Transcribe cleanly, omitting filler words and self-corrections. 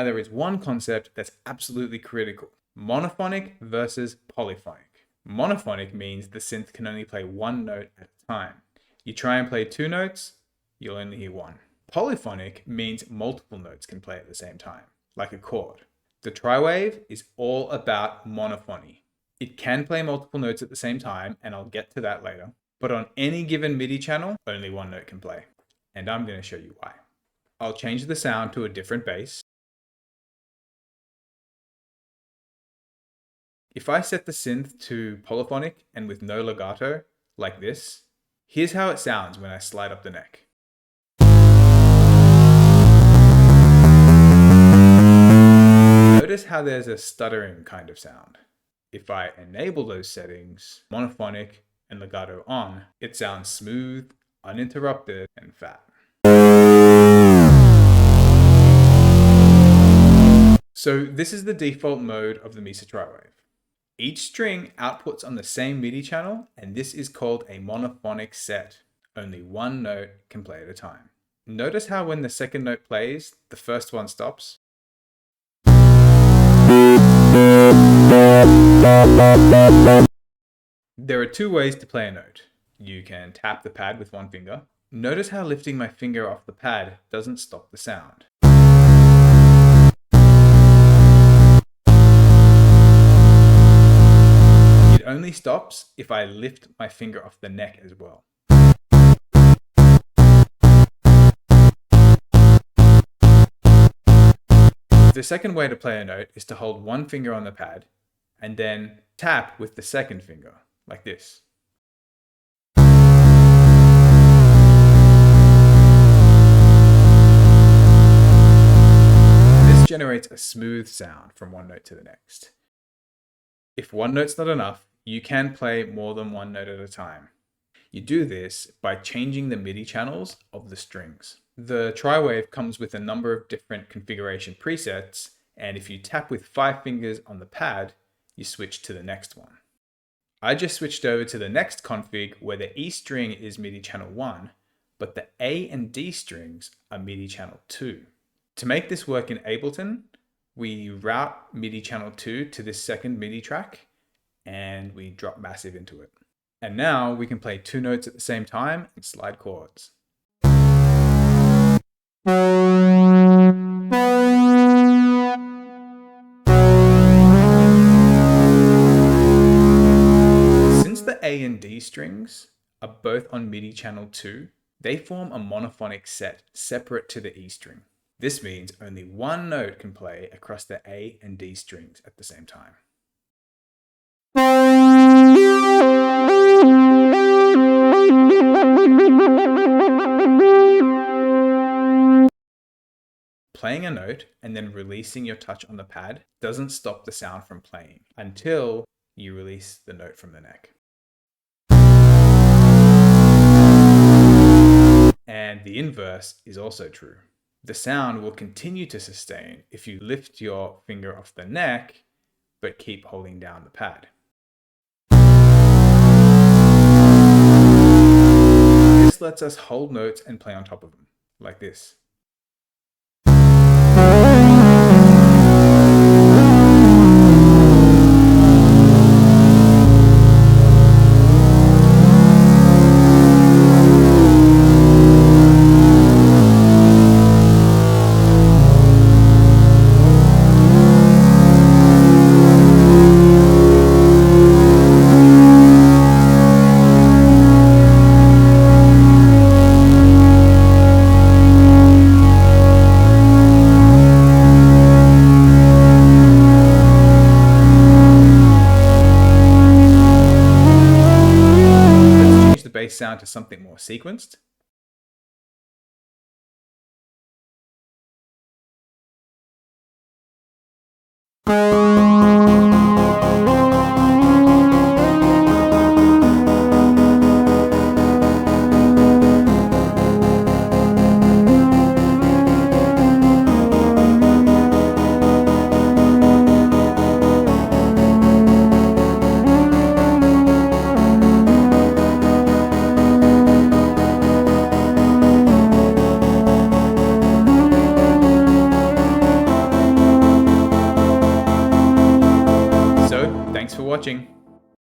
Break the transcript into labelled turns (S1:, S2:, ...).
S1: there is one concept that's absolutely critical: monophonic versus polyphonic. Monophonic means the synth can only play one note at a time. You try and play two notes, you'll only hear one. Polyphonic means multiple notes can play at the same time, like a chord. The Triwave is all about monophony. It can play multiple notes at the same time, and I'll get to that later. But on any given MIDI channel, only one note can play. And I'm going to show you why. I'll change the sound to a different bass. If I set the synth to polyphonic and with no legato, like this, here's how it sounds when I slide up the neck. Notice how there's a stuttering kind of sound. If I enable those settings, monophonic and legato on, it sounds smooth, uninterrupted, and fat. So this is the default mode of the Misa Triwave. Each string outputs on the same MIDI channel, and this is called a monophonic set. Only one note can play at a time. Notice how when the second note plays, the first one stops. There are two ways to play a note. You can tap the pad with one finger. Notice how lifting my finger off the pad doesn't stop the sound. It only stops if I lift my finger off the neck as well. The second way to play a note is to hold one finger on the pad and then tap with the second finger, like this. This generates a smooth sound from one note to the next. If one note's not enough, you can play more than one note at a time. You do this by changing the MIDI channels of the strings. The Triwave comes with a number of different configuration presets, and if you tap with 5 fingers on the pad, you switch to the next one. I just switched over to the next config where the E string is MIDI channel 1, but the A and D strings are MIDI channel 2. To make this work in Ableton, we route MIDI channel 2 to this second MIDI track, and we drop massive into it. And now we can play two notes at the same time and slide chords. Since the A and D strings are both on MIDI channel 2, they form a monophonic set separate to the E string. This means only one note can play across the A and D strings at the same time. Playing a note and then releasing your touch on the pad doesn't stop the sound from playing until you release the note from the neck. And the inverse is also true. The sound will continue to sustain if you lift your finger off the neck, but keep holding down the pad. This lets us hold notes and play on top of them, like this. Bass sound to something more sequenced. for watching.